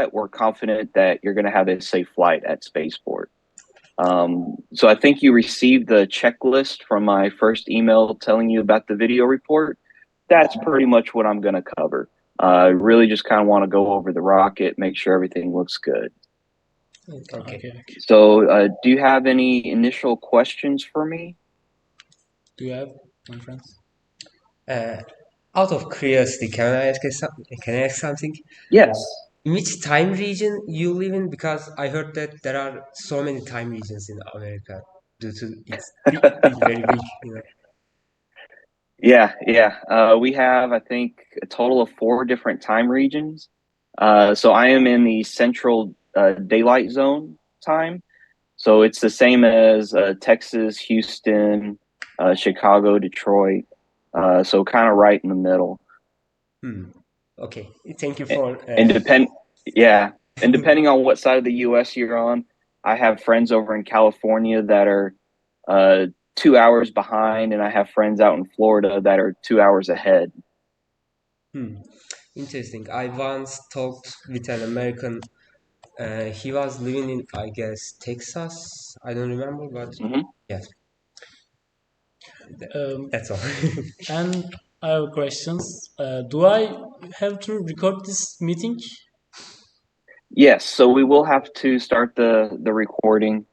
that we're confident that you're going to have a safe flight at Spaceport. So I think you received the checklist from my first email telling you about the video report. That's pretty much what I'm going to cover. Really just kind of want to go over the rocket, make sure everything looks good. Okay. So do you have any initial questions for me? Do you have, my friends? Out of curiosity, can I ask something? Yes. In which time region you live in? Because I heard that there are so many time regions in America due to it's very big, you know. Yeah. We have, I think, a total of 4 different time regions. So I am in the central daylight zone time. So it's the same as Texas, Houston, Chicago, Detroit. So kind of right in the middle. Okay, thank you for. And depending on what side of the U.S. you're on, I have friends over in California that are 2 hours behind, and I have friends out in Florida that are 2 hours ahead. Interesting. I once talked with an American. He was living in, I guess, Texas. I don't remember, but yes. That's all. And I have questions. Do I have to record this meeting? Yes, so we will have to start the recording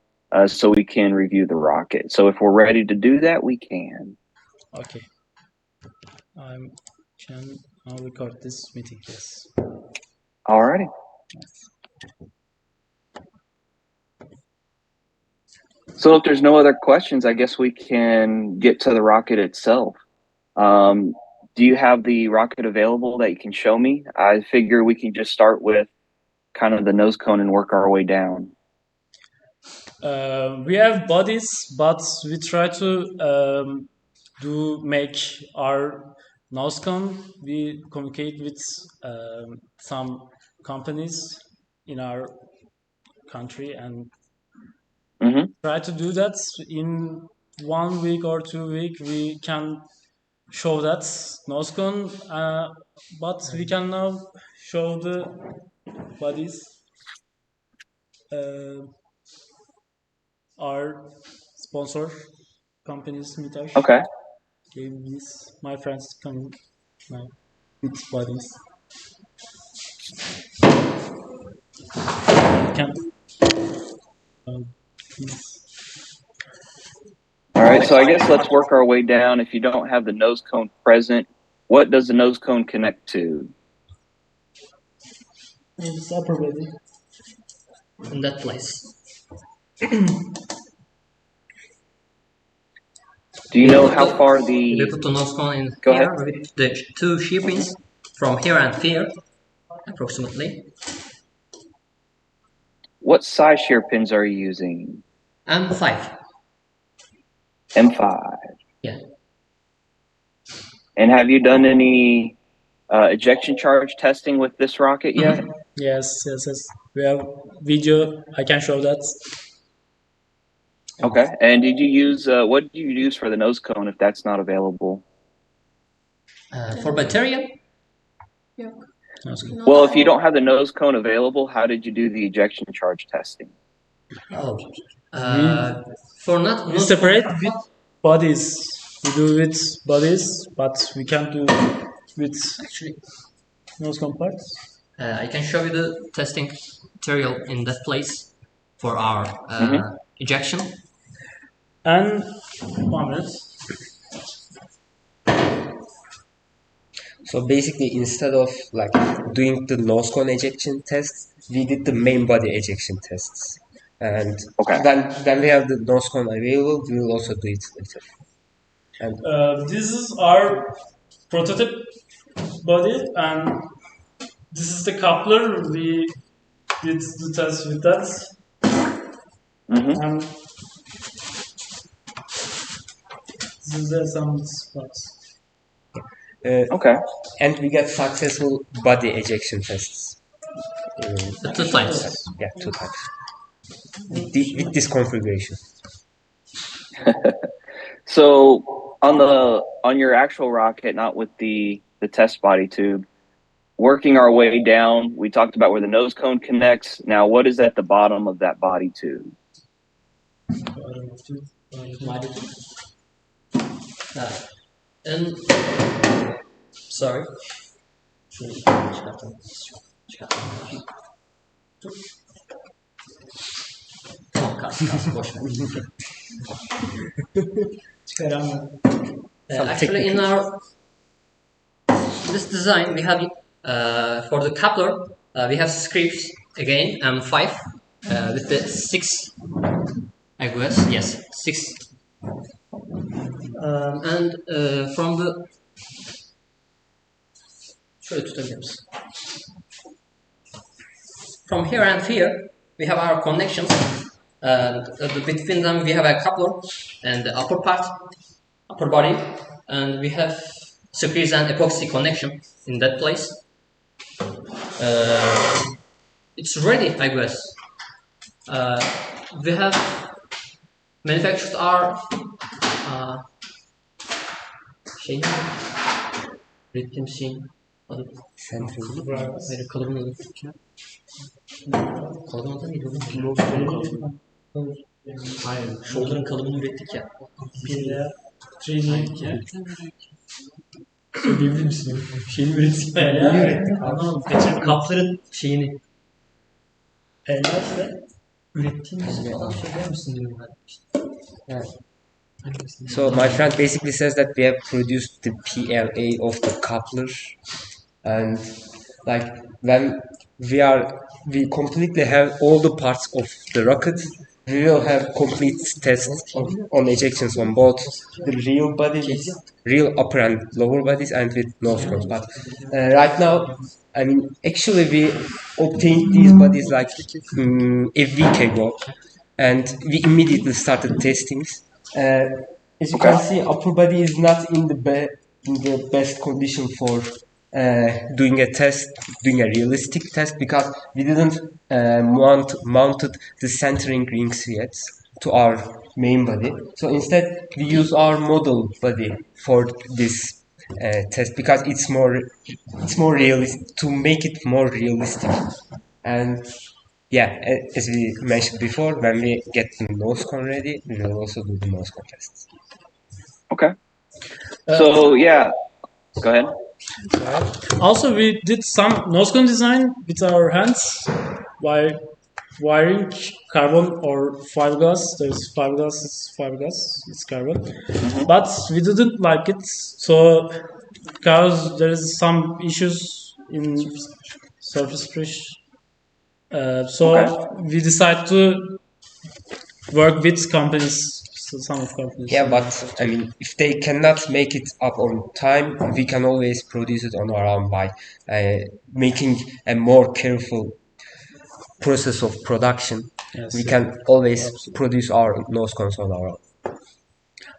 so we can review the rocket. So if we're ready to do that, we can. Okay. I can now record this meeting. Yes. Alrighty. So if there's no other questions, I guess we can get to the rocket itself. Do you have the rocket available that you can show me? I figure we can just start with kind of the nose cone and work our way down. We have bodies, but we try to make our nose cone. We communicate with some companies in our country and try to do that in 1 week or 2 weeks. We can show that nose cone, but we can now show the bodies. Our sponsor companies meter. Okay. Gave this. My friends come now with bodies. Can All right, so I guess let's work our way down. If you don't have the nose cone present, what does the nose cone connect to? It's upper body. In that place. Do you know how far the... We put the nose cone in Go here ahead. with the 2 shear pins from here and here, approximately. What size shear pins are you using? M5. M5. Yeah. And have you done any ejection charge testing with this rocket yet? Yes. We have video. I can show that. Okay. And did you use what did you use for the nose cone if that's not available? For bacteria? Yeah. Well, if you don't have the nose cone available, how did you do the ejection charge testing? Oh. For not We separate with bodies. We do with bodies, but we can't do with actually nose cone parts. I can show you the testing material in that place for our ejection. And 1 minute. So basically, instead of like doing the nose cone ejection tests, we did the main body ejection tests. And when we have the nose cone available, we will also do it later. And this is our prototype body, and this is the coupler. We did the test with that. And this is the some spots. Okay. And we got successful body ejection tests. 2 times. Yeah, 2 times. With this configuration. So on your actual rocket, not with the test body tube, working our way down, we talked about where the nose cone connects. Now, what is at the bottom of that body tube? And sorry. Actually, in our this design, we have for the coupler, we have scripts again M5 with the 6, I guess, yes, 6. And from the from here and here, we have our connections. Between them, we have a coupler and the upper part, upper body, and we have screws and epoxy connection in that place. It's ready, I guess. We have manufactured our ürettiğim şeyin adı hayır kalıbın adı kalıbın adı neydi oğlum? Hayır, shoulder'ın kalıbını ürettik ya. Söyleyebilir misin? Şeyini ürettik. Neyi ürettik? Anlamadım. Kaçırdım. Kapların şeyini. İşte. Ürettiğimiz falan söyler misin diyorum ben. Yeah. So my friend basically says that we have produced the PLA of the coupler, and like when we completely have all the parts of the rocket, we will have complete tests on ejections on both the real body with real upper and lower bodies and with nose cones. But right now, I mean, actually we obtained these bodies like a week ago, and we immediately started testings. As you can see, upper body is not in the best condition for doing a realistic test, because we didn't mounted the centering rings yet to our main body. So instead, we use our model body for this test, because it's more realistic, to make it more realistic. And yeah, as we mentioned before, when we get the nose cone ready, we will also do the nose cone tests. Okay. So yeah, go ahead. Also, we did some nose cone design with our hands by wiring carbon or fiberglass. There's fiberglass, it's carbon. Mm-hmm. But we didn't like it, so because there is some issues in surface pressure. We decided to work with companies, some of companies. Yeah, but I mean, if they cannot make it up on time, we can always produce it on our own by making a more careful process of production. Yes, we can always produce our nose cones on our own.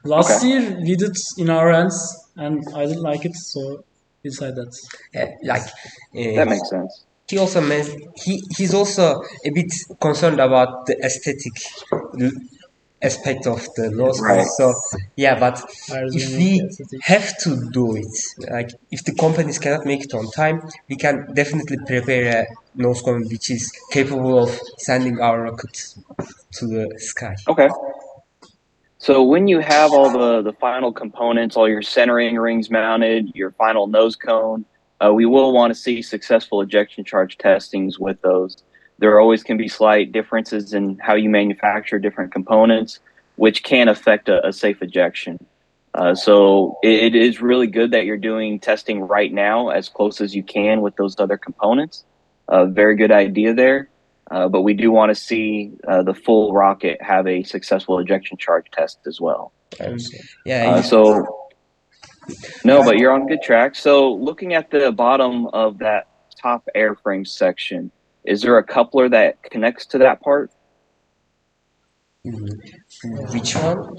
Last year we did in our hands, and I didn't like it, so we decided that. That makes sense. He also he's also a bit concerned about the aesthetic aspect of the nose cone. Right. So yeah, but if we have to do it, like if the companies cannot make it on time, we can definitely prepare a nose cone which is capable of sending our rocket to the sky. Okay. So when you have all the final components, all your centering rings mounted, your final nose cone, we will want to see successful ejection charge testings with those. There always can be slight differences in how you manufacture different components, which can affect a safe ejection. So it is really good that you're doing testing right now as close as you can with those other components. Very good idea there. But we do want to see the full rocket have a successful ejection charge test as well. But you're on good track. So looking at the bottom of that top airframe section, is there a coupler that connects to that part? Which one?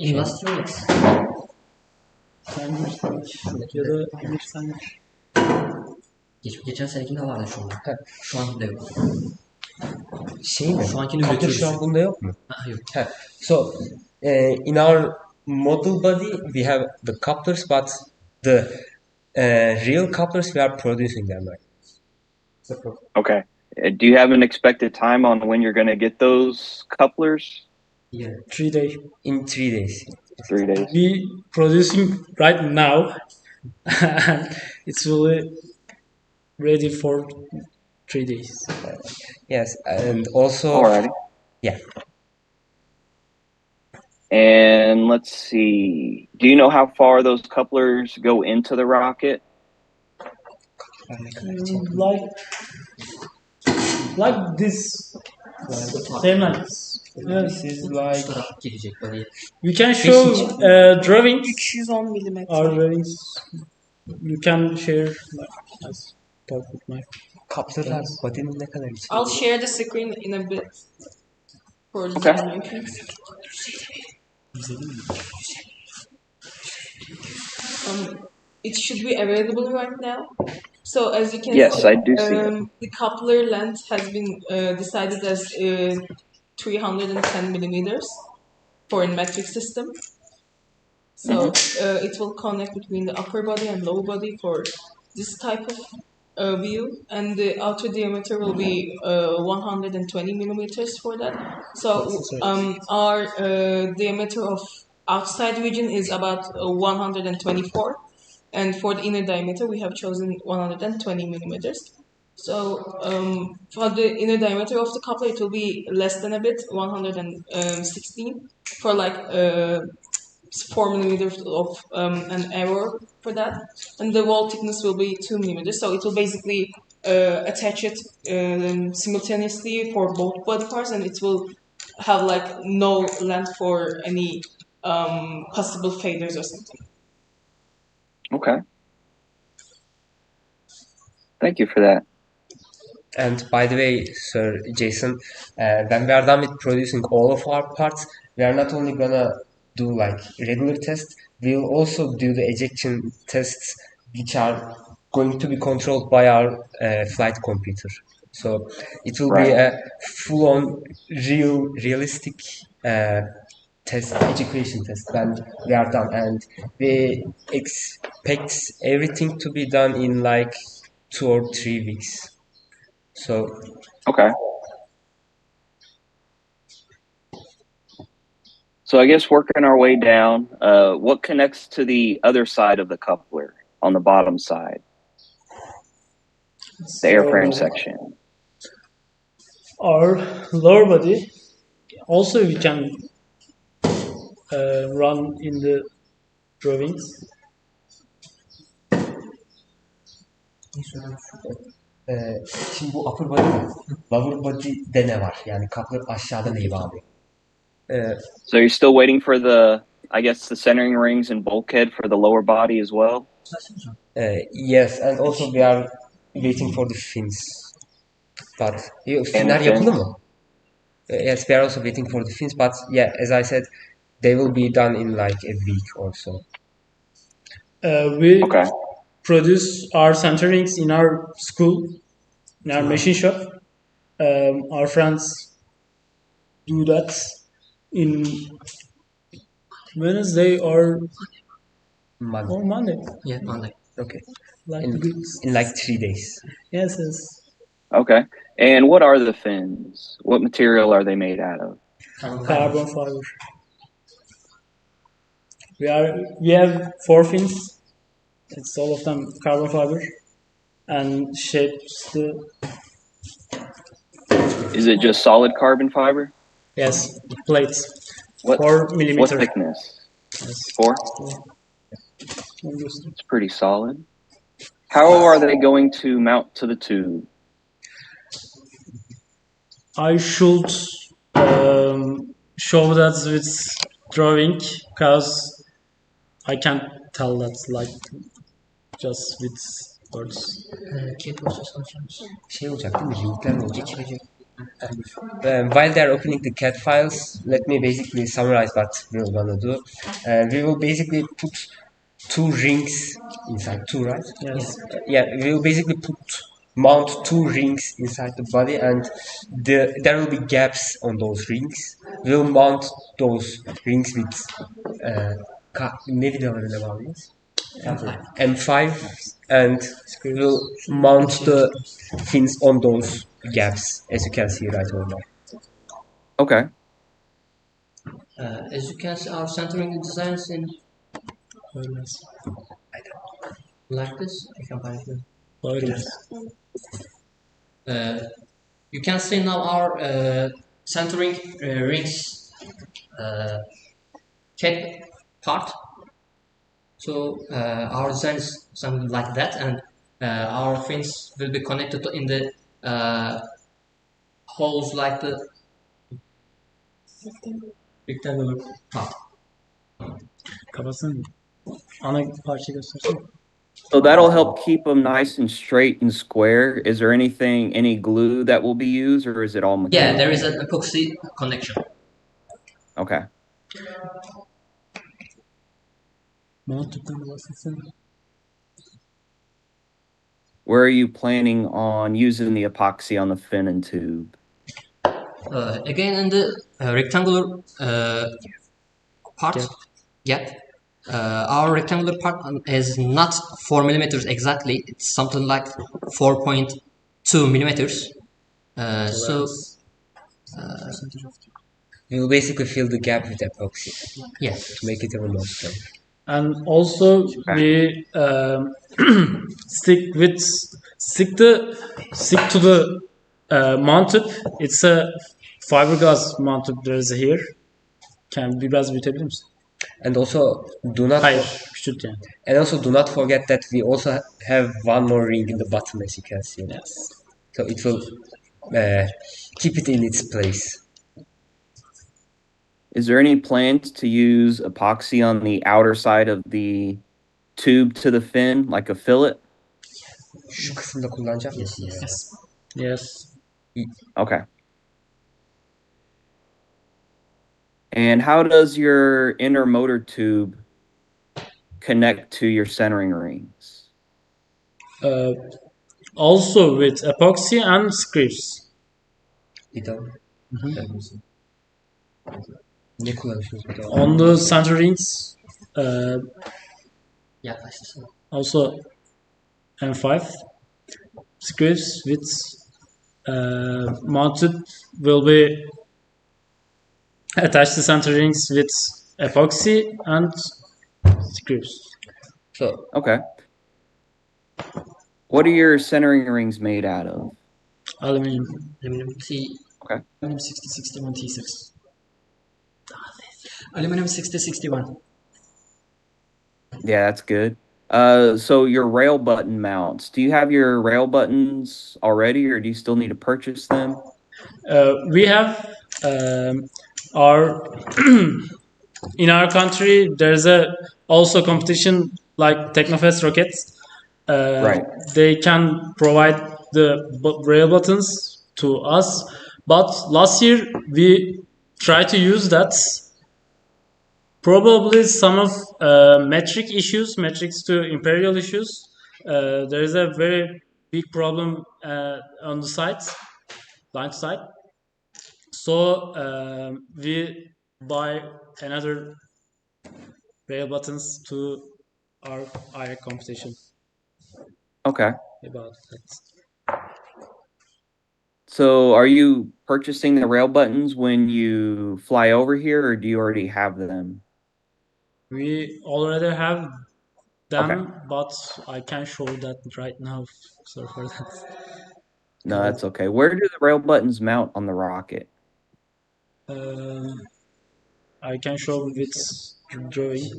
Geçen senekinde vardı şu an. Şu ankinde yok. Şu ankini üretiyoruz. Şu an bunda yok mu? Yok. So in our model body we have the couplers, but the real couplers we are producing them right. Okay. Do you have an expected time on when you're going to get those couplers? Yeah, 3 days. in 3 days. 3 days. We producing right now, and it's really ready for 3 days. Yes, and also, Alrighty. yeah, And let's see. Do you know how far those couplers go into the rocket? Like this, same like this. this is like We can show drawings. 310 milimetre. Our drawings. You can share as part of my. kapsüller body'nin ne kadar içinde? I'll share the screen in a bit for the Okay. simulations. It should be available right now. So as you can Yes, see, I do see it. the coupler length has been decided as 310 millimeters for a metric system. So it will connect between the upper body and lower body for this type of view, and the outer diameter will be 120 millimeters for that. So our diameter of outside region is about 124, and for the inner diameter we have chosen 120 millimeters. So for the inner diameter of the coupler, it will be less than a bit, 116 for like 4 millimeters of an error for that, and the wall thickness will be 2 millimeters. So it will basically attach it simultaneously for both body parts, and it will have like no length for any possible faders or something. Okay. Thank you for that. And by the way, Sir Jason, when we are done with producing all of our parts, we are not only gonna do like regular tests, we'll also do the ejection tests, which are going to be controlled by our flight computer. So it will be Right. a full-on, realistic test, ejection test when we are done, and we expect everything to be done in like 2 or 3 weeks. So Okay. So I guess working our way down, what connects to the other side of the coupler on the bottom side, the airframe section? Our lower body. Also, we can run in the drawings. Şimdi bu upper body, lower body'de ne var? Yani kapı aşağıda neyi bağlıyor? So you're still waiting for the, I guess, the centering rings and bulkhead for the lower body as well? Yes, and also we are waiting for the fins. But finler fins. yapılı mı? Yes, we are also waiting for the fins, but yeah, as I said, they will be done in like a week or so. We Okay. produce our centerings in our school, in our machine shop. Our friends do that in Wednesday or Monday. Yeah, Monday. Okay. Like In like 3 days. Yes. Okay. And what are the fins? What material are they made out of? Carbon fiber. We have 4 fins. It's all of them carbon fiber, and shapes the. Is it just solid carbon fiber? Yes, plates. What 4 millimeter. What thickness? Yes. 4? It's pretty solid. How are they going to mount to the tube? I should show that with drawing, because I can't tell that like just with words. Şey olacak değil mi? Linkler olacak. While they're opening the CAD files, let me basically summarize what we're gonna do. We will basically put 2 rings inside, 2, right? Yes. Yeah, we will basically mount 2 rings inside the body, and there will be gaps on those rings. We'll mount those rings with ne vidalarıyla bağlıyız? M5, and we'll mount the fins on those gaps, as you can see right over there. Okay. As you can see, our centering designs in like this. I can find it. You can see now our centering rings cap part. So our design is something like that, and our fins will be connected in the holes like the rectangular part. Kafasını ana parça göstersene. So that'll help keep them nice and straight and square. Is there any glue that will be used, or is it all mechanical? Yeah, there is an epoxy connection. Okay. Mantıktan bahsetsene. Where are you planning on using the epoxy on the fin and tube? Again, in the rectangular part, yeah. Our rectangular part is not 4 millimeters exactly. It's something like 4.2 millimeters. So We will basically fill the gap with epoxy yes, to make it even more strong. And also we stick to the mount tip. It's a fiberglass mount tip. There is here. Biraz büyütebilir misin? And also do not Küçült yani. and also do not forget that we also have one more ring in the bottom, as you can see. Yes. So it will keep it in its place. Is there any plans to use epoxy on the outer side of the tube to the fin, like a fillet? Şu kısımda kullanacak mısın? Yes. Okay. And how does your inner motor tube connect to your centering rings? Also with epoxy and screws. Bir daha. Ne kullanıyorsunuz bir daha? On the center rings, yeah, also M5 screws with mounted will be attached to center rings with epoxy and screws. So Okay. What are your centering rings made out of? Aluminum. aluminum T. Okay. Aluminum 6061 T6. Aluminum 6061. Yeah, that's good. So your rail button mounts, do you have your rail buttons already, or do you still need to purchase them? We have our in our country. There's also competition like Technofest rockets. Right. They can provide the rail buttons to us, but last year we tried to use that. Probably some of metrics to imperial issues. There is a very big problem on the line side. So we buy another rail buttons to our competition. Okay. About that. So are you purchasing the rail buttons when you fly over here, or do you already have them? We already have them, Okay. but I can't show that right now. Sorry for that. No, that's okay. Where do the rail buttons mount on the rocket? I can show with drawing.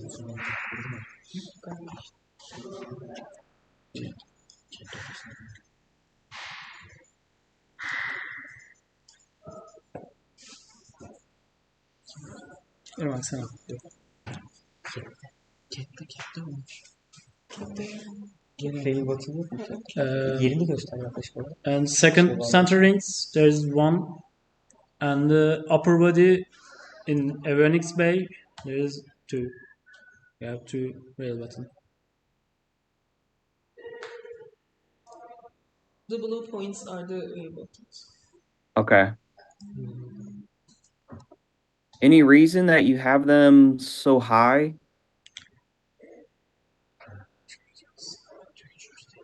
Dur baksana. fail button yok mu? Yerini göster yaklaşık olarak. And second center rings, there's one, and the upper body in avionics bay, there is two. You have two rail buttons. The blue points are the buttons. Okay. Any reason that you have them so high?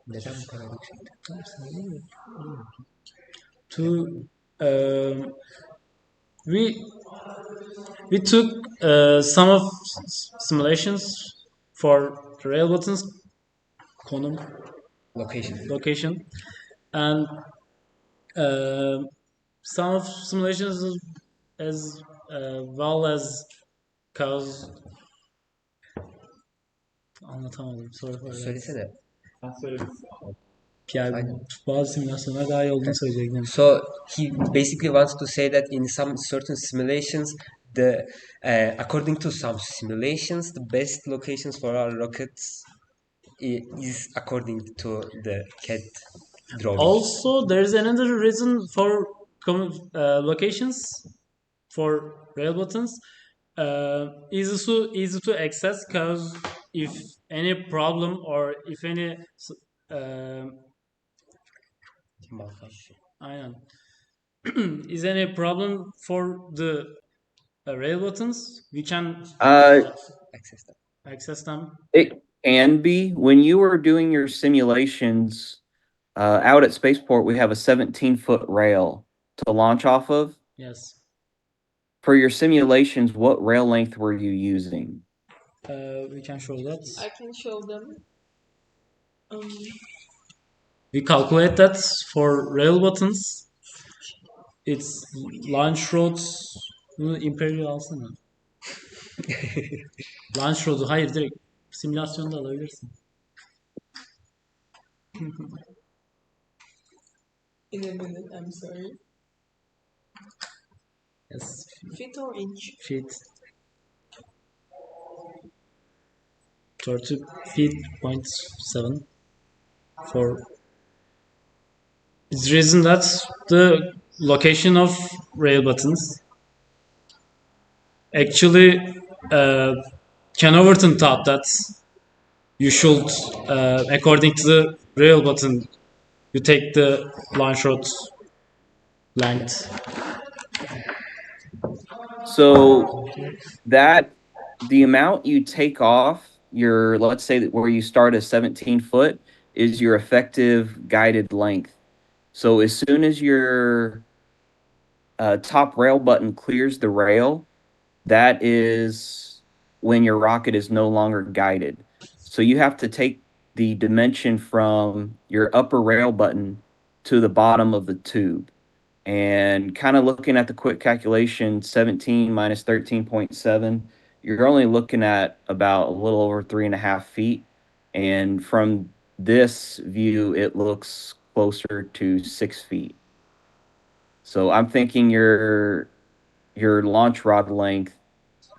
Neden bu kadar yüksek? To we we took some of simulations for the rail buttons konum Location. and some of simulations as well as cause anlatamadım. Sorry for that. Söylesene. Yani Aynen. bazı simülasyonlar daha iyi olduğunu söyleyecektim. So he basically wants to say that in some certain simulations, according to some simulations, the best locations for our rockets is according to the CAD drawing. Also, there's another reason for locations for rail buttons. Easy to access because if any problem or if any aynen is any problem for the rail buttons, we can access them. It can be. When you were doing your simulations out at Spaceport, we have a 17-foot rail to launch off of. Yes. For your simulations, what rail length were you using? We can show that. I can show them. We calculate that for rail buttons. It's launch roads. Bunu Imperial alsana. Launch road'u hayır direkt simülasyonda alabilirsin. In a minute, I'm sorry. Yes. Feet or inch? Feet. 30 feet, 0.7 for it's reason that the location of rail buttons actually Ken Overton thought that you should according to the rail button you take the launch road length. So that the amount you take off your, let's say that where you start at 17 foot is your effective guided length. So as soon as your top rail button clears the rail, that is when your rocket is no longer guided. So you have to take the dimension from your upper rail button to the bottom of the tube. And kind of looking at the quick calculation, 17 minus 13.7, you're only looking at about a little over 3.5 feet. And from this view, it looks closer to 6 feet. So I'm thinking your launch rod length,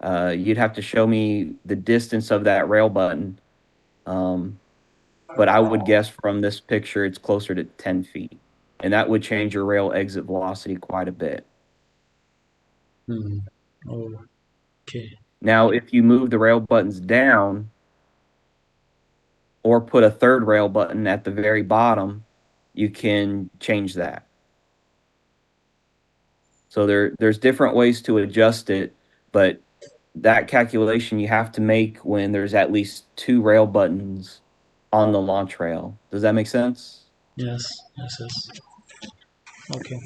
you'd have to show me the distance of that rail button. But I would guess from this picture, it's closer to 10 feet. And that would change your rail exit velocity quite a bit. Okay. Now, if you move the rail buttons down or put a third rail button at the very bottom, you can change that. So there's different ways to adjust it, but that calculation you have to make when there's at least 2 rail buttons on the launch rail. Does that make sense? Yes. Okay.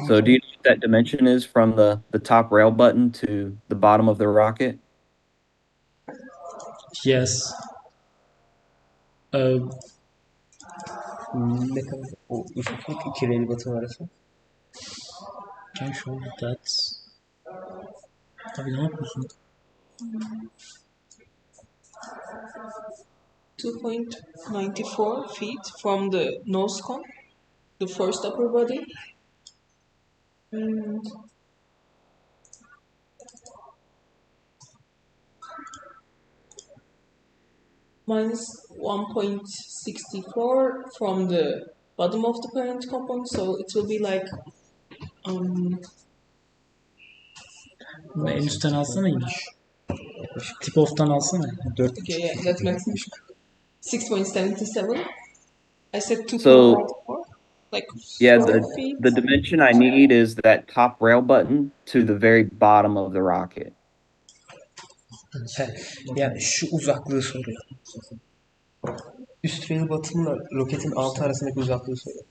So do you know what that dimension is from the top rail button to the bottom of the rocket? Yes. Ne kadar o ufaklık iki rail button arası? Can show that. Abi ne yapıyorsun? 2.94 feet from the nose cone, the first upper body. And minus 1.64 from the bottom of the parent component, so it will be like Bunu en üstten alsana inmiş. Tip off'tan alsana. 4. okay, yeah, that makes 6.77. I said 2.94. So, like yeah, 4 feet. the dimension I need is that top rail button to the very bottom of the rocket. Yani şu uzaklığı soruyor. Üst rail batımla roketin altı arasındaki uzaklığı soruyor.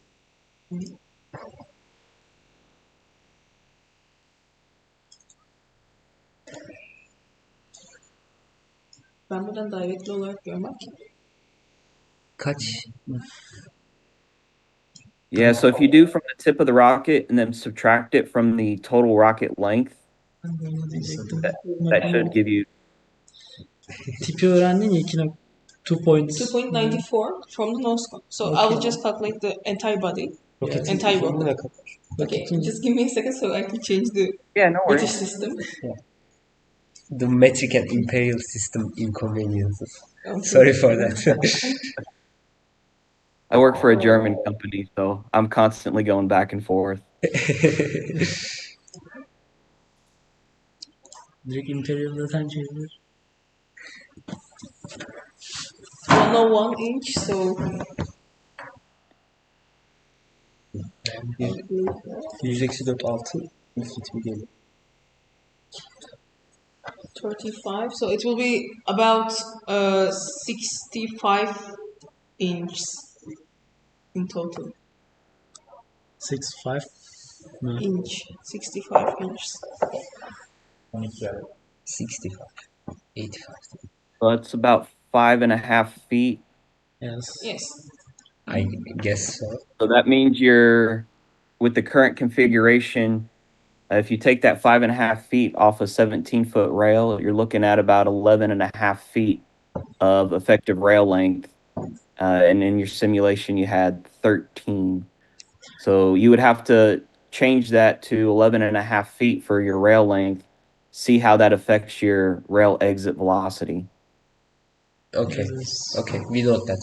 Ben buradan directly olarak görmek. Kaç? Yeah, so if you do from the tip of the rocket and then subtract it from the total rocket length, that should give you. Tipi öğrendin ya 2.94 from the nose cone. So I will just calculate the entire body. Roketin Entire uzunluğu ne rocket. kadar? Okay, just give me a second so I can change the Yeah, no British worries. system. The metric and imperial system inconveniences. Okay. Sorry for that. I work for a German company, so I'm constantly going back and forth. direkt Imperial'dan çevirilir. 101 inch, so 100-4 feet mi geliyor? 35. So it will be about 65 inches in total. 6'5 mi? Inch, 65 inches. 65. 85. So that's about 5.5 feet. Yes. Yes. I guess so. So that means you're with the current configuration. If you take that 5.5 feet off a 17-foot rail, you're looking at about 11.5 feet of effective rail length. And in your simulation, you had 13. So you would have to change that to 11.5 feet for your rail length. See how that affects your rail exit velocity. Okay. Yes. Okay, we note that.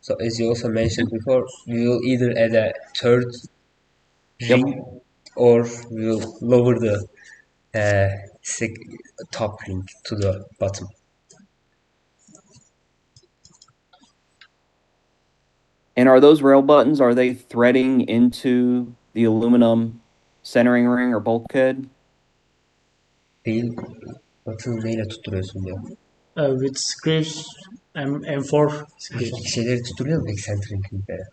So as you also mentioned before, we will either add a third ring or we will lower the top ring to the bottom. And are those rail buttons, are they threading into the aluminum centering ring or bulkhead? Değil. Batını neyle tutturuyorsun diyor. With screws M4 screws. Şeyleri tutturuyor mu peki centering ringlere?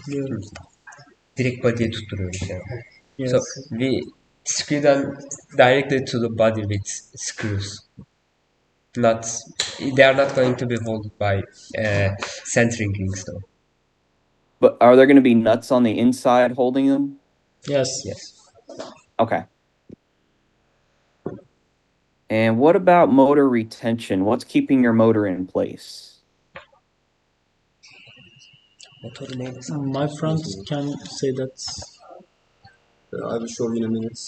Biliyorum. Direkt body'ye tutturuyoruz yani. Yes. So we screw them directly to the body with screws. They are not going to be held by centering rings though. But are there going to be nuts on the inside holding them? Yes. Yes. Okay. And what about motor retention? What's keeping your motor in place? Motoru neyle My friend can say that. I will show you in a minute.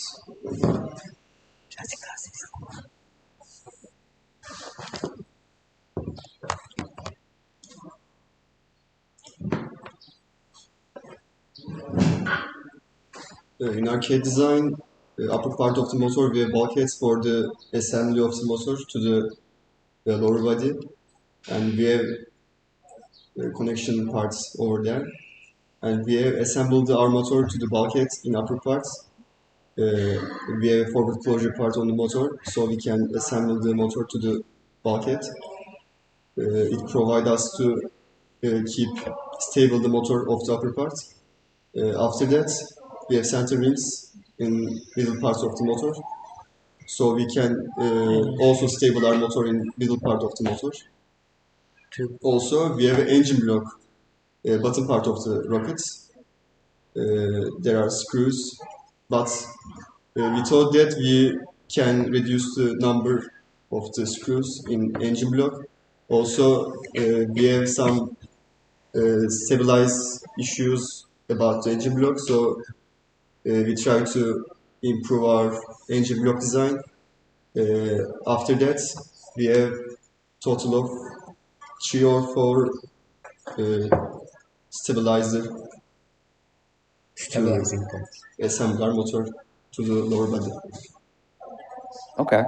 In arcade design, upper part of the motor, we have bulkheads for the assembly of the motor to the lower body, and we have connection parts over there. And we have assembled our motor to the bulkheads in upper parts. We have a forward closure part on the motor, so we can assemble the motor to the bulkhead. It provides us to keep stable the motor of the upper part. After that, we have center rings in middle parts of the motor, so we can also stable our motor in middle part of the motor. Also, we have an engine block, bottom part of the rockets. There are screws, but we thought that we can reduce the number of the screws in engine block. Also, we have some stabilize issues about the engine block, so we try to improve our engine block design. After that, we have total of 3 or 4 stabilizer Stabilizing points. assemble our motor to the lower body. Okay.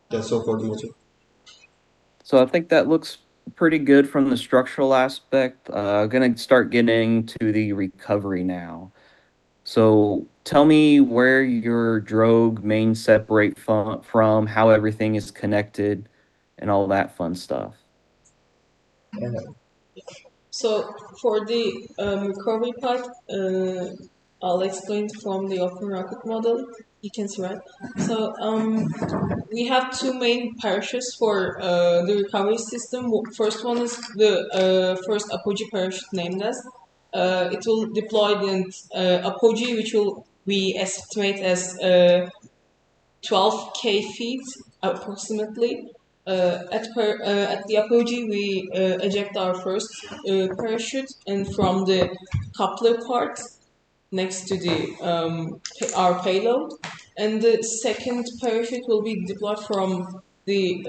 That's all for the motor. So I think that looks pretty good from the structural aspect. Going to start getting to the recovery now. So tell me where your drogue main separate from, how everything is connected, and all that fun stuff. So for the recovery part, I'll explain from the open rocket model. You can see, right? So we have two main parachutes for the recovery system. First one is the first apogee parachute named as. It will deploy the apogee, which will we estimate as 12K feet approximately. At the apogee, we eject our first parachute, and from the coupler part next to the our payload, and the second parachute will be deployed from the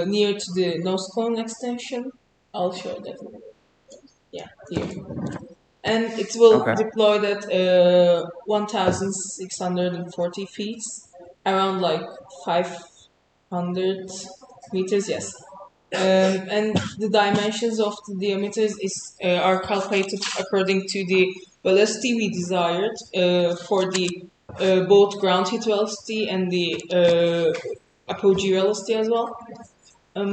near to the nose cone extension. I'll show that. Yeah, here. And it will deploy at 1,640 feet, around like 500 meters, yes. And the dimensions of the diameters are calculated according to the velocity we desired for the both ground heat velocity and the apogee velocity as well.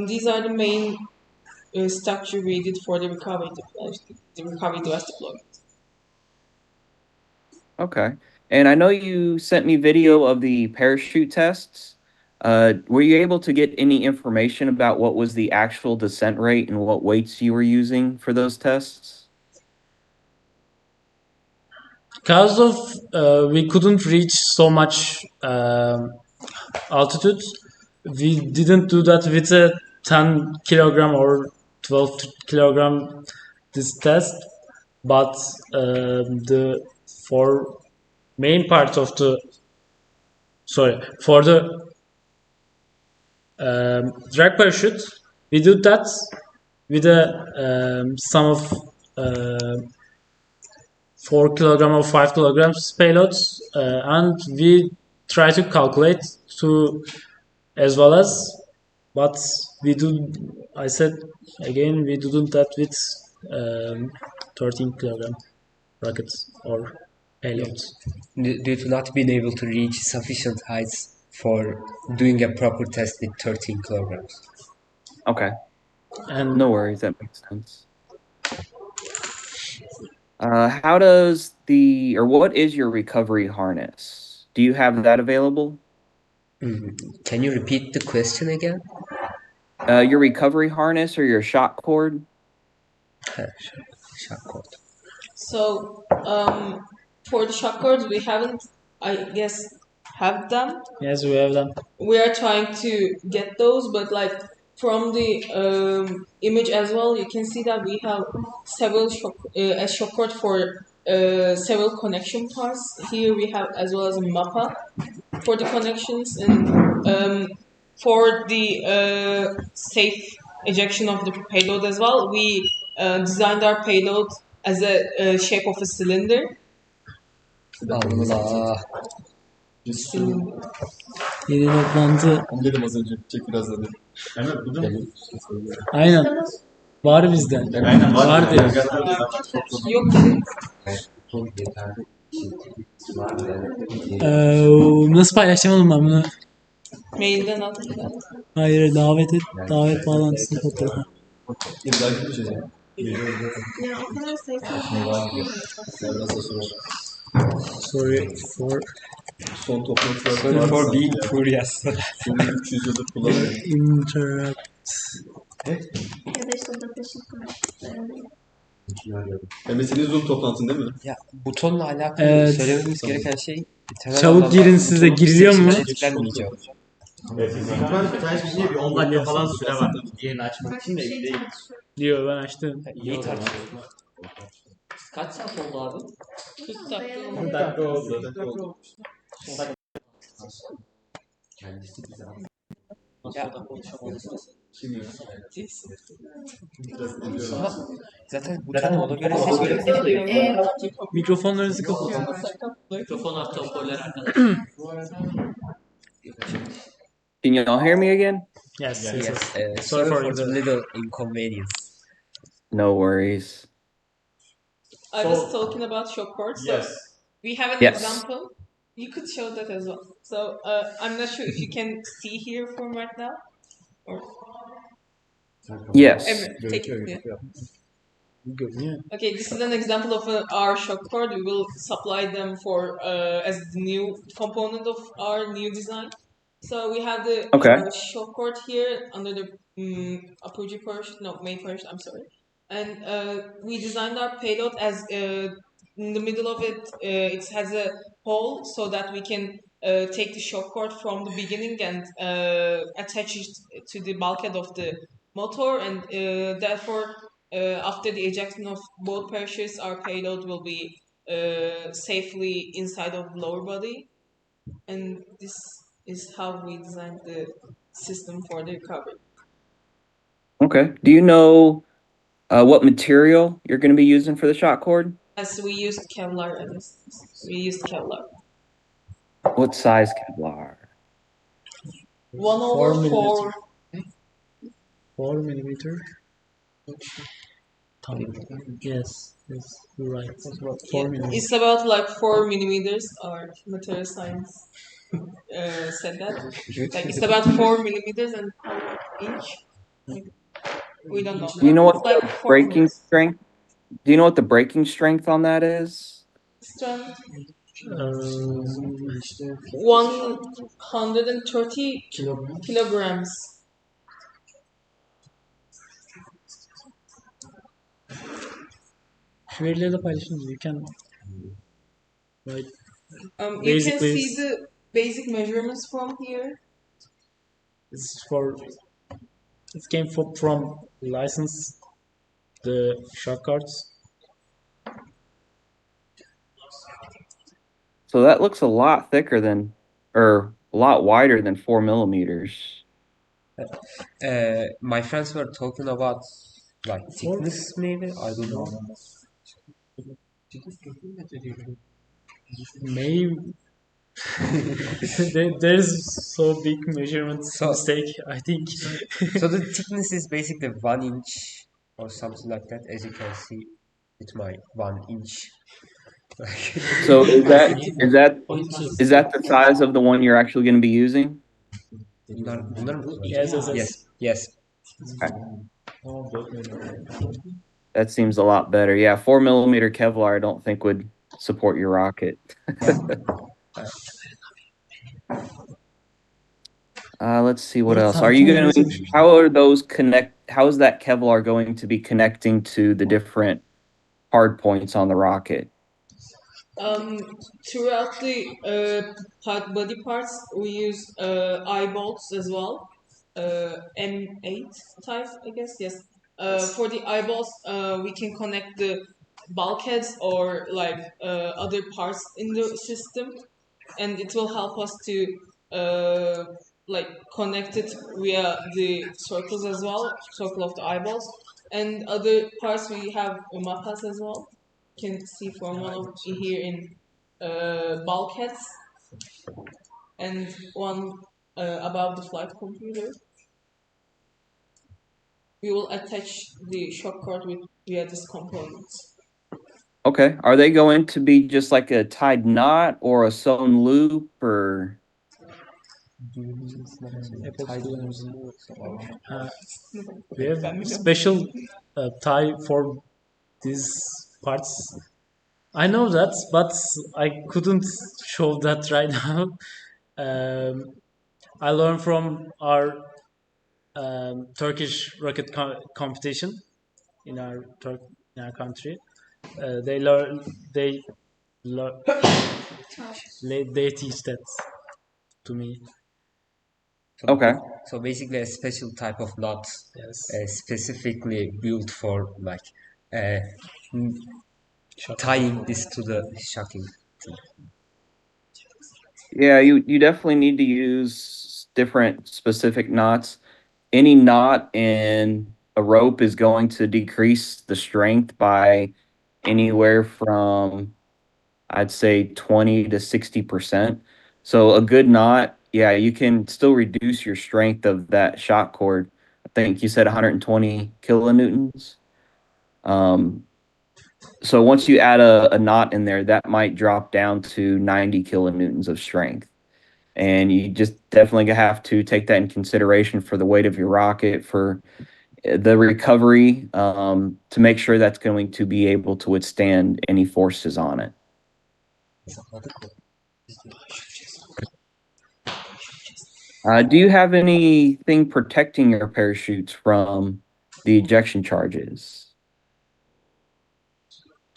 These are the main structure we did for the recovery device deployment. Okay. And I know you sent me video of the parachute tests. Were you able to get any information about what was the actual descent rate and what weights you were using for those tests? Because of we couldn't reach so much altitude, we didn't do that with a 10 kilogram or 12 kilogram this test, but the for main part of the for the drag parachute, we did that with a some of 4 kilogram or 5 kilograms payloads, and we try to calculate to as well as, but we do. I said again, we didn't that with 13 kilogram rockets or payloads. Due to not being able to reach sufficient heights for doing a proper test with 13 kilograms. Okay. And no worries, that makes sense. How does what is your recovery harness? Do you have that available? Can you repeat the question again? Your recovery harness or your shock cord? Shock cord. So, for the shock cords, we haven't, I guess, have them. Yes, we have them. We are trying to get those, but like from the image as well, you can see that we have several a shock cord for several connection parts. Here we have as well as a mappa for the connections, and for the safe ejection of the payload as well. We designed our payload as a shape of a cylinder. Allah. Yeni toplantı. Onu dedim az önce. Çek biraz da dedim. Evet, bu da mı? Aynen. Var bizde. Aynen Var diyor. Yok. Nasıl paylaşacağım oğlum ben bunu? Mailden at. Hayır, davet et. Davet bağlantısını kopyala. İlla gideceğiz ya. Ya o kadar sayısal. Sorry for Son toplantılar Sorry var for sanki being ya. curious. Sonu 300 yıldır kullanmıyorum. interrupt. Ya da işte Emre senin Zoom toplantın değil mi? Ya butonla alakalı Evet. söylememiz gereken şey temel Çabuk anlamda girin, size butonun giriliyor mu? seçimden etkilenmeyeceği olacak. Sadece bir 10 dakika falan süre var. Diğerini açmak için de iyi değil. Diyor, ben açtım. İyi tartışıyoruz. Kaç saat oldu abi? 40 dakika. 10 dakika oldu. Ya, Kim ya? ama zaten butonu ona göre seçiyoruz. Mikrofonlarınızı kapatın. Mikrofon hatta hoparlör arkadaşlar. Can y'all hear me again? Yes, yes, Yes, yes. sorry for the- the little inconvenience. No worries. I was talking about shock cords. So Yes. We have an Yes. example. You could show that as well. So I'm not sure if you can see here from right now. Or Yes. take it. Yeah. Good, yeah. Okay, this is an example of our shock cord. We will supply them for as the new component of our new design. So we have the shock cord here under the apogee portion, no, main portion, I'm sorry. And we designed our payload as in the middle of it, it has a hole so that we can take the shock cord from the beginning and attach it to the bulkhead of the motor, and therefore after the ejection of both parachutes, our payload will be safely inside of the lower body. And this is how we designed the system for the recovery. Okay. Do you know what material you're going to be using for the shock cord? Yes, we used Kevlar. We used Kevlar. What size Kevlar? 1/4. 4 millimeter. Yes, you're right. It's about like 4 millimeters. Our material science said that. Like it's about 4 millimeters and inch. Like, we don't know. Do you know what It's like the 4 breaking inches. strength? Do you know what the breaking strength on that is? Strength 130 130 kilograms. Şu verileri de paylaşın. You can write. You can see the basic measurements from here. It came from license the shock cards. So that looks a lot thicker than, or a lot wider than 4 millimeters. My friends were talking about like thickness, maybe. I don't know. Maybe there's so big measurements mistake, I think. So the thickness is basically 1 inch or something like that, as you can see with my 1 inch. So is that the size of the one you're actually going to be using? Yes. Okay. That seems a lot better. Yeah, 4 millimeter Kevlar I don't think would support your rocket. Let's see what else. Are you going to? How is that Kevlar going to be connecting to the different hard points on the rocket? Throughout the body parts, we use eye bolts as well. M8 type, I guess. Yes. For the eyeballs, we can connect the bulkheads or like other parts in the system, and it will help us to like connect it via the circles as well, circle of the eyeballs, and other parts we have mapas as well. You can see from one of here in bulkheads, and one above the flight computer. We will attach the shock cord via this component. Okay. Are they going to be just like a tied knot or a sewn loop or? We have special tie for these parts. I know that, but I couldn't show that right now. I learned from our Turkish rocket competition in our country. They teach that to me. Okay. So basically a special type of knot, Yes. specifically built for like tying this to the shocking thing. Yeah, you definitely need to use different specific knots. Any knot in a rope is going to decrease the strength by anywhere from, I'd say, 20 to 60%. So a good knot, yeah, you can still reduce your strength of that shock cord. I think you said 120 kilonewtons. So once you add a knot in there, that might drop down to 90 kilonewtons of strength. And you just definitely have to take that in consideration for the weight of your rocket, for the recovery, to make sure that's going to be able to withstand any forces on it. Do you have anything protecting your parachutes from the ejection charges?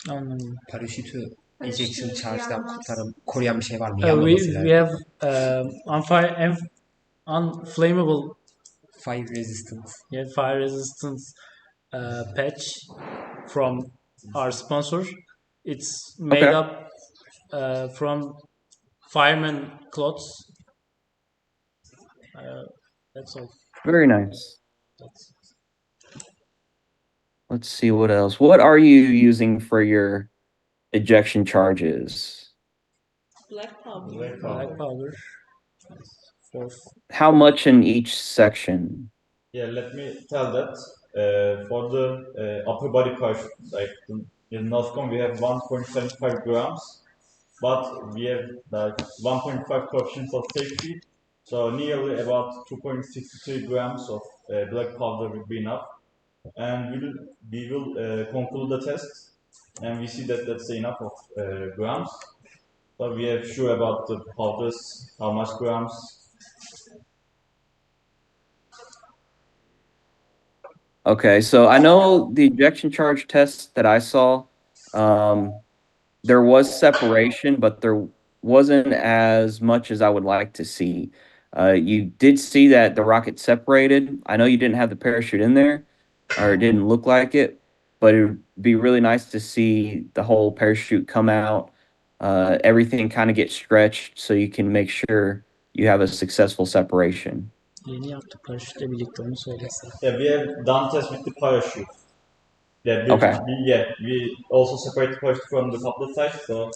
Anladım. Paraşütü ejection charge'dan koruyan bir şey var mı? We Yanmaması we have unflammable Fire resistance. fire resistance patch from our sponsor. It's made Okay. up from fireman clothes. That's all. Very nice. Let's see what else. What are you using for your ejection charges? Black powder. Black powder. How much in each section? Yeah, let me tell that. For the upper body parachute, like in NOSCOM, we have 1.75 grams, but we have like 1.5 coefficients of safety. So nearly about 2.63 grams of black powder will be enough. And we will conclude the test, and we see that that's enough of grams. So we are sure about the powders, how much grams. Okay, so I know the ejection charge test that I saw, there was separation, but there wasn't as much as I would like to see. You did see that the rocket separated. I know you didn't have the parachute in there, or it didn't look like it, but it would be really nice to see the whole parachute come out, everything kind of get stretched so you can make sure you have a successful separation. Yeni yaptık paraşütle birlikte onu söylesen. Yeah, we have done test with the parachute. Yeah, Okay. we also separate the parachute from the couplet side, so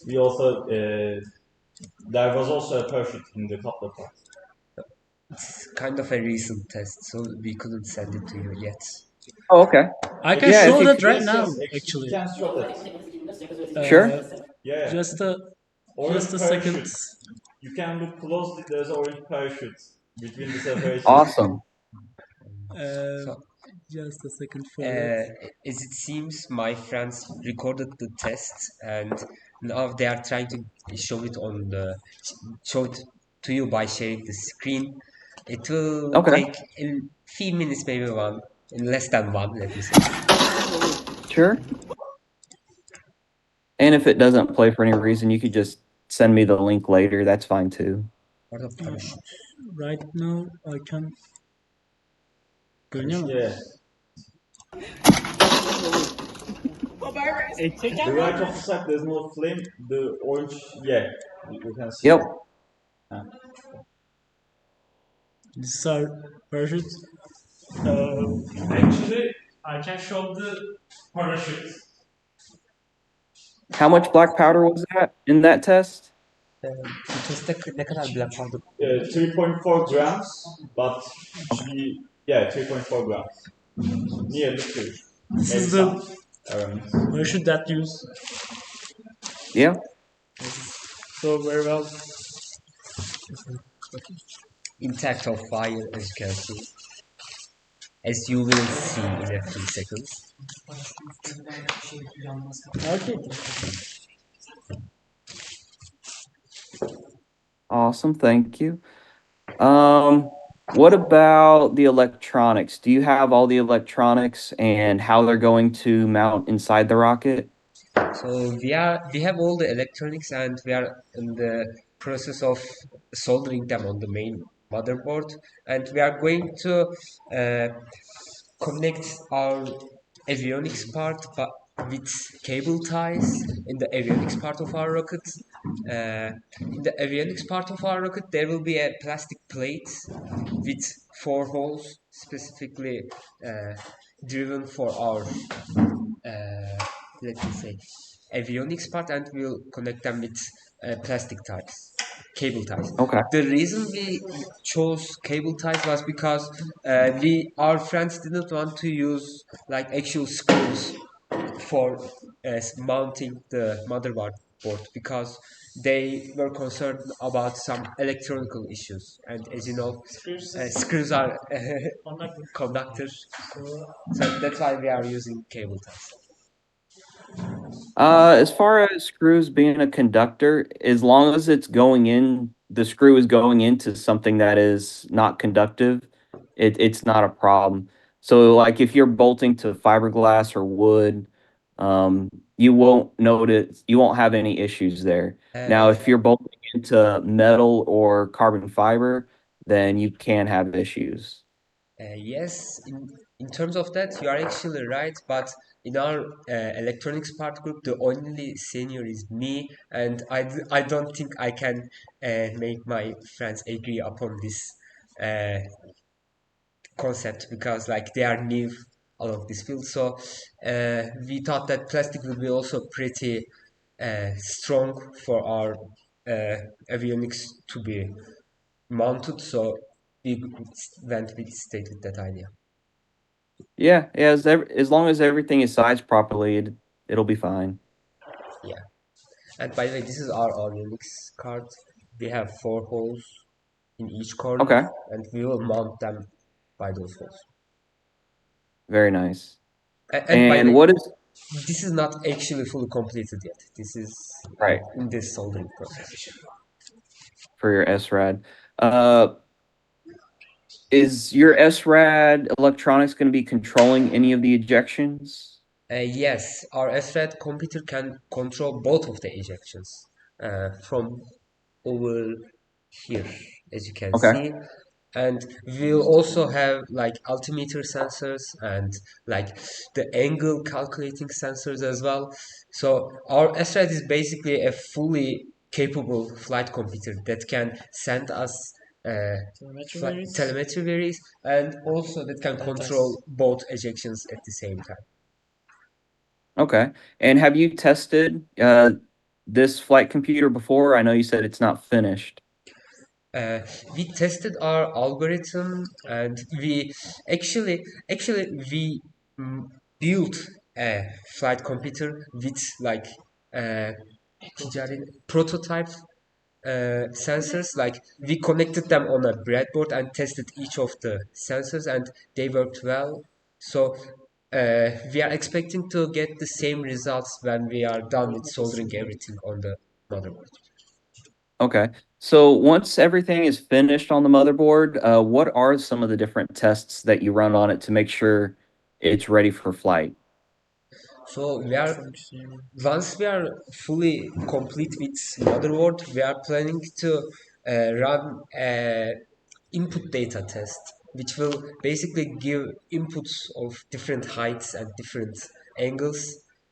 we also there was also a parachute in the couplet part. It's kind of a recent test, so we couldn't send it to you yet. Oh, okay. I can Yeah, if show you that could- right Yes, now, yes, actually. You can show that. Sure. Yeah. Just a Orange just a second. parachute. You can look closely. There's orange parachute between the separation. Awesome. Just a second for As it seems, my friends recorded the test, and now they are trying to show it to you by sharing the screen. It will Okay. take a few minutes, maybe in less than one, let me say. Sure. And if it doesn't play for any reason, you could just send me the link later. That's fine too. Orada paraşüt. right now I can. Görünüyor mu? Yeah. The right of the side, there's no flame. The orange, yeah, you can see. Yep. This is our parachute. Actually, I can show the parachute. How much black powder was that in that test? Bu testte ne kadar black powder? 3.4 grams, but 3.4 grams. Nearly 2. This is the around. parachute that use Yeah. so very well. Intact of fire, as you can see. As you will see in a few seconds. Okay. Awesome. Thank you. What about the electronics? Do you have all the electronics and how they're going to mount inside the rocket? So we have all the electronics, and we are in the process of soldering them on the main motherboard, and we are going to connect our avionics part with cable ties in the avionics part of our rocket. In the avionics part of our rocket, there will be a plastic plate with 4 holes specifically driven for our let me say avionics part, and we'll connect them with plastic ties, cable ties. Okay. The reason we chose cable ties was because our friends didn't want to use like actual screws for mounting the motherboard because they were concerned about some electronical issues. And as you know, screws are conductors, so that's why we are using cable ties. As far as screws being a conductor, as long as it's going in, the screw is going into something that is not conductive, it's not a problem. So, like if you're bolting to fiberglass or wood, you won't have any issues there. Now, Uh, if you're bolting into metal or carbon fiber, then you can have issues. yes, in terms of that, you are actually right. But in our electronics part group, the only senior is me, and I don't think I can make my friends agree upon this uh, concept because like they are new out of this field. So we thought that plastic will be also pretty strong for our avionics to be mounted. So we went with stayed with that idea. Yeah, yeah. As long as everything is sized properly, it'll be fine. Yeah. And by the way, this is our avionics card. We have 4 holes in each corner, Okay, and we will mount them by those holes. very nice. And by the And way, what is this is not actually fully completed yet. This is right in this soldering process. for your SRAD? Uh, is your SRAD electronics going to be controlling any of the ejections? Yes, our SRAD computer can control both of the ejections from over here, as you can Okay, see. And we'll also have like altimeter sensors and like the angle calculating sensors as well. So our SRAD is basically a fully capable flight computer that can send us telemetry varies and also that can control both ejections at the same time. okay. And have you tested this flight computer before? I know you said it's not finished. uh, we tested our algorithm and we actually we built a flight computer with like uh, prototype sensors. Like we connected them on a breadboard and tested each of the sensors and they worked well. So we are expecting to get the same results when we are done with soldering everything on the motherboard. Okay. So once everything is finished on the motherboard, what are some of the different tests that you run on it to make sure it's ready for flight? So we are once we are fully complete with motherboard, we are planning to run a input data test, which will basically give inputs of different heights and different angles,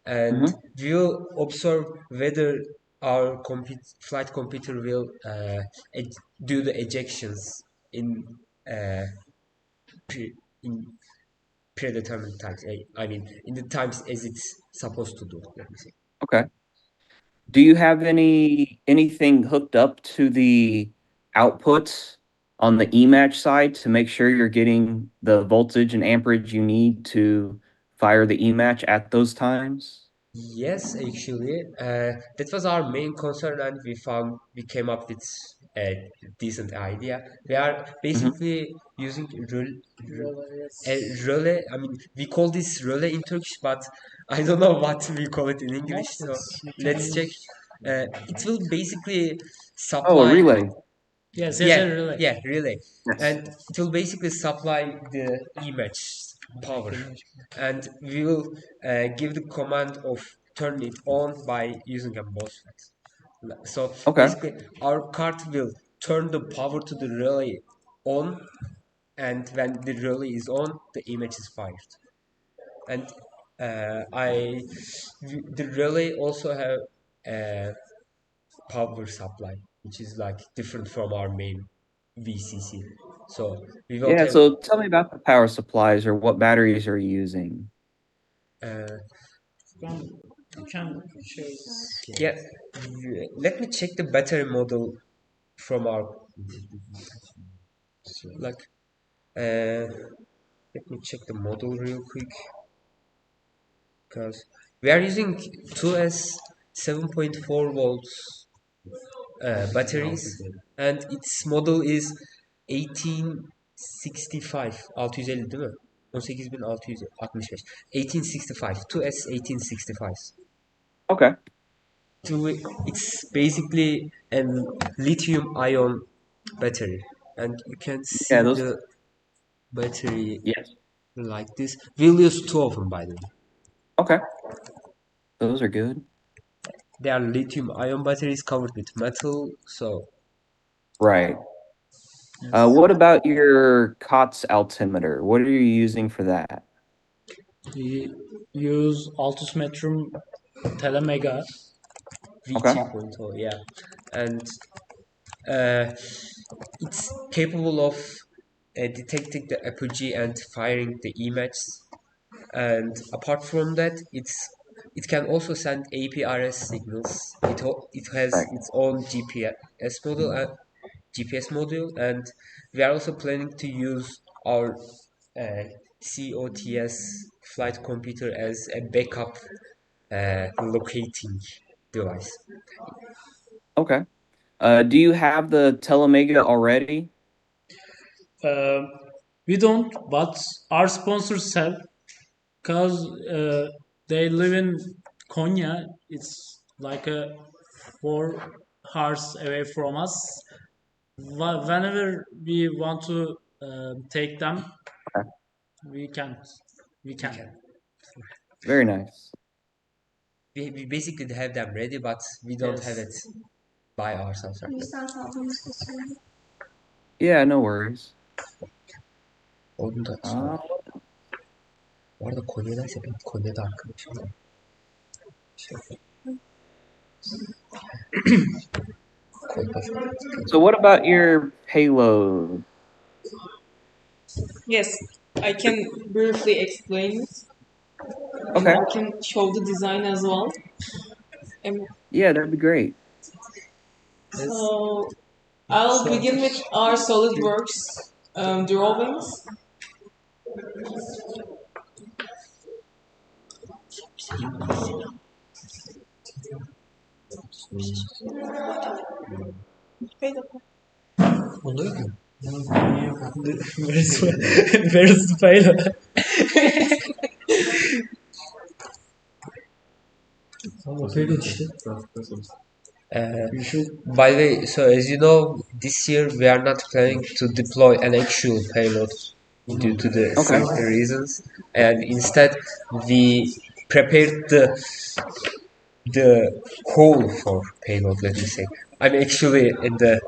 and Hmm. we will observe whether our flight computer will do the ejections in uh, pre- in predetermined times. I mean, in the times as it's supposed to do. Let me say. Okay. Do you have anything hooked up to the outputs on the EMATch side to make sure you're getting the voltage and amperage you need to fire the EMATch at those times? Yes, actually, that was our main concern, and we came up with a decent idea. We are Hmm. basically using a relay. I mean, we call this relay in Turkish, but I don't know what we call it in English. So let's check. It will basically Oh, a supply. relay. Yes, yes, Yeah, a relay. yeah, relay, Yes. and it will basically supply the image power, and we will give the command of turn it on by using a MOSFET. So Okay. basically, our card will turn the power to the relay on, and when the relay is on, the image is fired. And the relay also have a power supply, which is like different from our main VCC. So we won't Yeah, have. so tell me about the power supplies or what batteries are you using? Uh, You can yeah, let me check the battery model from our like. Let me check the model real quick because We are using 2S 7.4 volts batteries, and its model is 1865. 650 değil mi? 18665. 1865. 2S 1865. Okay. It's basically a lithium ion battery, and you can see Yeah, those the battery yes. like this. We'll use two of them, by the way. Okay. Those are good. They are lithium ion batteries covered with metal, so Right. What about your COTS altimeter? What are you using for that? We use altimetrum telemega. Okay. V2.0, yeah, and uh, it's capable of detecting the apogee and firing the image. And apart from that, it can also send APRS signals. It has Right. its own GPS module, and we are also planning to use our uh, COTS flight computer as a backup locating device. Okay. Do you have the Telemega already? Uh, we don't, but our sponsors have, because they live in Konya. It's like a 4 hours away from us. Whenever we want to take them, Okay. we can. We can. Very nice. We basically have them ready, but we don't have it by ourselves right now. Lisans aldığımızda söyle. Yeah, no worries. Onu da Uh, Bu arada Konya'daysa ben Konya'da arkadaşım var. so what about your payload? Yes, I can briefly explain it. And Okay. I can show the design as well. Yeah, that'd be great. So I'll begin with our SolidWorks drawings. Onda yok mu? Where's the payload? By the way, so as you know, this year we are not planning to deploy an actual payload due to the Okay. safety reasons, and instead we prepared the hole for payload. Let me say, I'm actually in the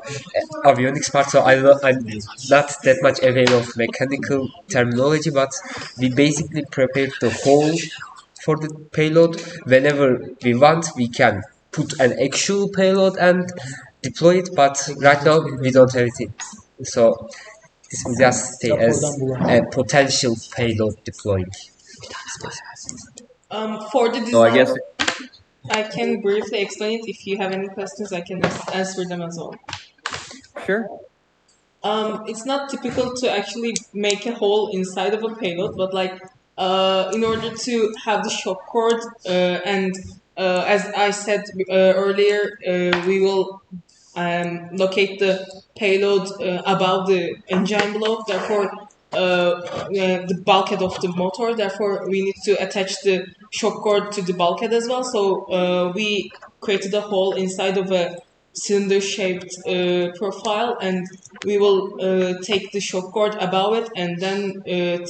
avionics part, so I'm not that much aware of mechanical terminology, but we basically prepared the hole for the payload. Whenever we want, we can put an actual payload and deploy it, but right now we don't have it in. So this will just stay as a potential payload deploying. For the So I guess design, I can briefly explain it. If you have any questions, I can answer them as well. sure. It's not typical to actually make a hole inside of a payload, but like in order to have the shock cord and as I said earlier, we will locate the payload above the engine block. Therefore, the bulkhead of the motor. Therefore, we need to attach the shock cord to the bulkhead as well. So we created a hole inside of a cylinder-shaped profile, and we will take the shock cord above it, and then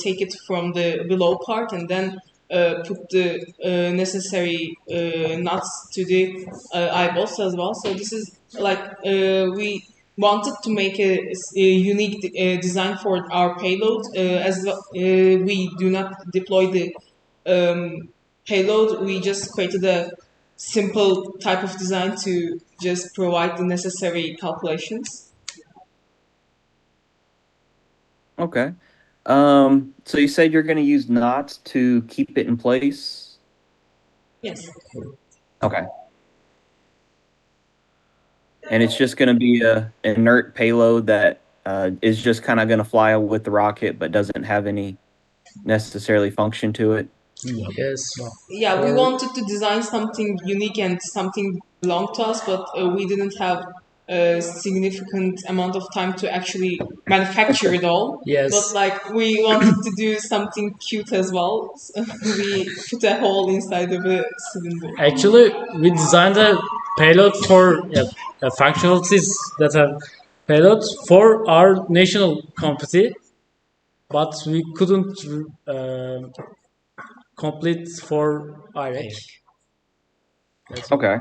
take it from the below part, and then put the necessary nuts to the eyeballs as well. So this is like we wanted to make a unique design for our payload as well, we do not deploy the payload. We just created a simple type of design to just provide the necessary calculations. Okay. So you said you're going to use knots to keep it in place? Yes. Okay. And it's just going to be a inert payload that is just kind of going to fly with the rocket but doesn't have any necessarily function to it? Yes. Yeah, we wanted to design something unique and something belonged to us, but we didn't have a significant amount of time to actually manufacture it all. Yes. But like we wanted to do something cute as well. We put a hole inside of a cylinder. Actually, we designed a payload for functionalities that have payloads for our national company, but we couldn't complete for Iraq. That's all. Okay.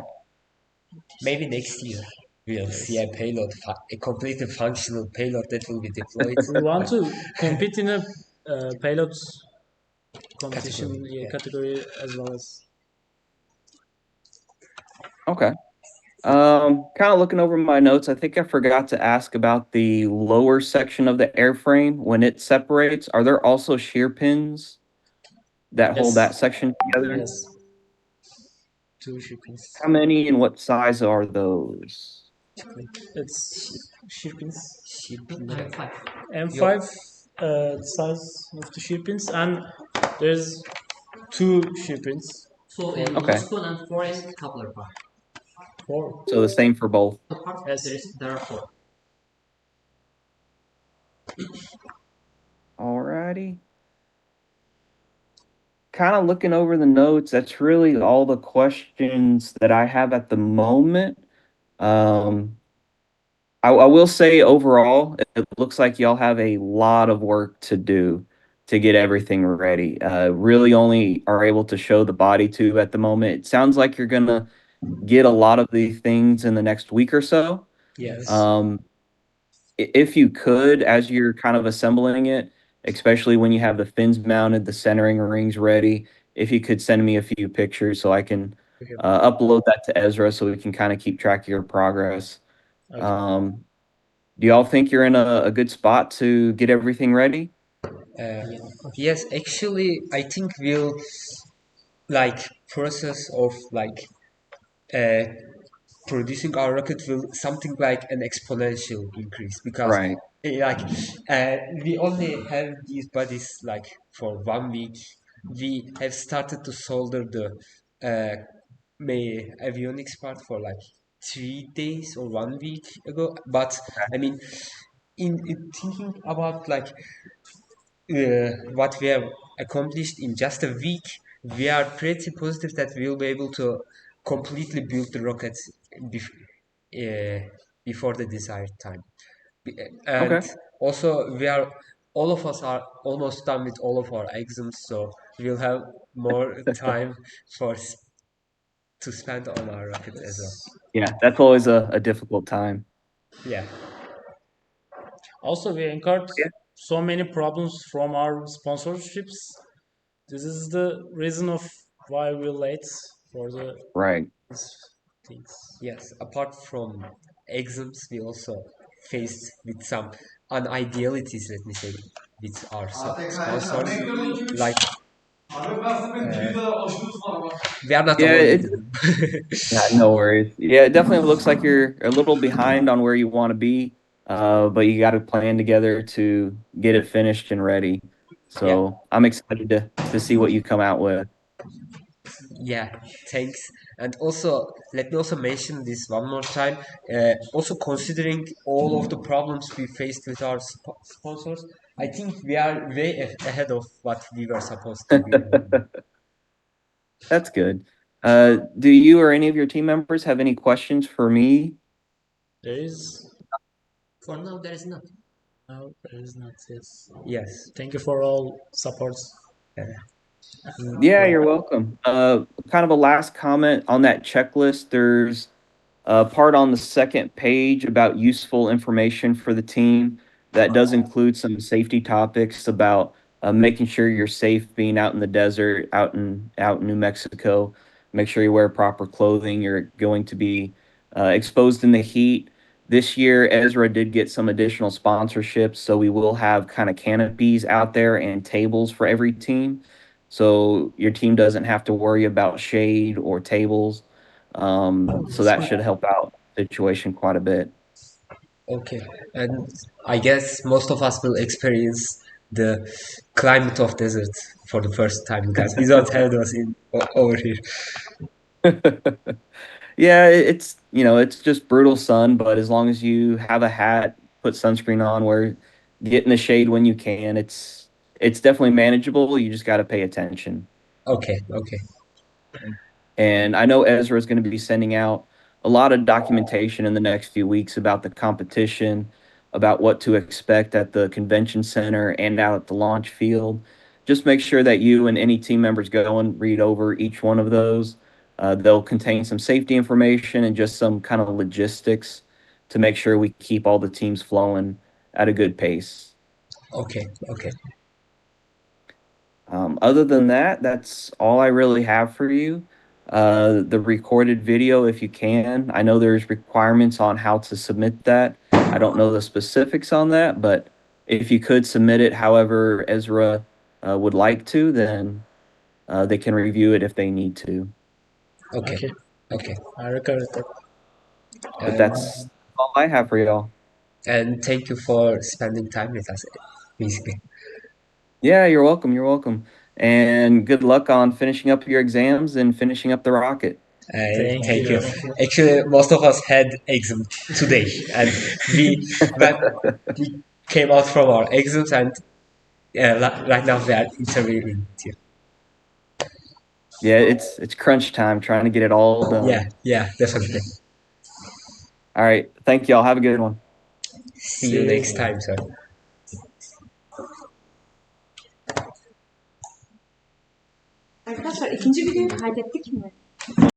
Maybe next year we'll see a payload, a completely functional payload that will be deployed. We want to compete in a payload competition Category, yeah. category as well as. Okay. Kind of looking over my notes, I think I forgot to ask about the lower section of the airframe when it separates. Are there also shear pins that hold that Yes. section together? Yes. Two shipments. How many and what size are those? It's shipments. M5. M5 size of the shipments, and there's two shipments. So in Okay. Moscow and foreign coupler part. Four. So the same for both. Apart, Yes. there are four. Alrighty. Kind of looking over the notes, that's really all the questions that I have at the moment. I will say overall, it looks like y'all have a lot of work to do to get everything ready. Really only are able to show the body tube at the moment. It sounds like you're gonna get a lot of the things in the next week or so. Yes. If you could, as you're kind of assembling it, especially when you have the fins mounted, the centering rings ready, if you could send me a few pictures so I can Okay. upload that to Ezra so we can kind of keep track of your progress. Okay. Do y'all think you're in a good spot to get everything ready? Yes, actually, I think we'll like process of like uh, producing our rocket will something like an exponential increase because Right. like we only have these bodies like for 1 week. We have started to solder the avionics part for like 3 days or 1 week ago. But I mean, in thinking about like what we have accomplished in just a week, we are pretty positive that we will be able to completely build the rockets before the desired time. And Okay. also, all of us are almost done with all of our exams, so we'll have more time to spend on our rockets as well. Yeah, that's always a difficult time. Yeah. Also, we encountered Yeah. so many problems from our sponsorships. This is the reason of why we're late for Right. these things. Yes. Apart from exams, we also faced with some unidealities, let me say, with our sponsors. Like we are not Yeah, alone in it this. yeah, no worries. Yeah, it definitely looks like you're a little behind on where you want to be. But you got a plan together to get it finished and ready. Yeah. So I'm excited to see what you come out with. Yeah, thanks. And also, let me also mention this one more time. Also, considering all of the problems we faced with our sponsors, I think we are way ahead of what we were supposed to be. That's good. Do you or any of your team members have any questions for me? There is For now, there is none. no, there is not. Yes. Yes. Thank you for all supports. Yeah, you're welcome. Kind of a last comment on that checklist. There's a part on the second page about useful information for the team that does include some safety topics about making sure you're safe being out in the desert, out in New Mexico. Make sure you wear proper clothing. You're going to be exposed in the heat. This year, Ezra did get some additional sponsorships, so we will have kind of canopies out there and tables for every team. So your team doesn't have to worry about shade or tables. So that should help out the situation quite a bit. Okay. And I guess most of us will experience the climate of desert for the first time because we don't have those over here. Yeah, it's it's just brutal sun, but as long as you have a hat, put sunscreen on, get in the shade when you can, it's definitely manageable. You just got to pay attention. Okay, okay. And I know Ezra is going to be sending out a lot of documentation in the next few weeks about the competition, about what to expect at the convention center and out at the launch field. Just make sure that you and any team members go and read over each one of those. They'll contain some safety information and just some kind of logistics to make sure we keep all the teams flowing at a good pace. Okay, okay. Other than that, that's all I really have for you. The recorded video, if you can. I know there's requirements on how to submit that. I don't know the specifics on that, but if you could submit it however Ezra would like to, then they can review it if they need to. Okay, Okay. okay. I record it. But And that's all I have for y'all. thank you for spending time with us, basically. Yeah, you're welcome. You're welcome. And good luck on finishing up your exams and finishing up the rocket. Thank Thank you. you. Actually, most of us had exam today, and when we came out from our exams, and right now we are interviewing with you. Yeah, it's crunch time trying to get it all Yeah, done. yeah, definitely. All right. Thank y'all. Have a good one. See you next time, sir. Arkadaşlar ikinci videoyu kaydettik mi?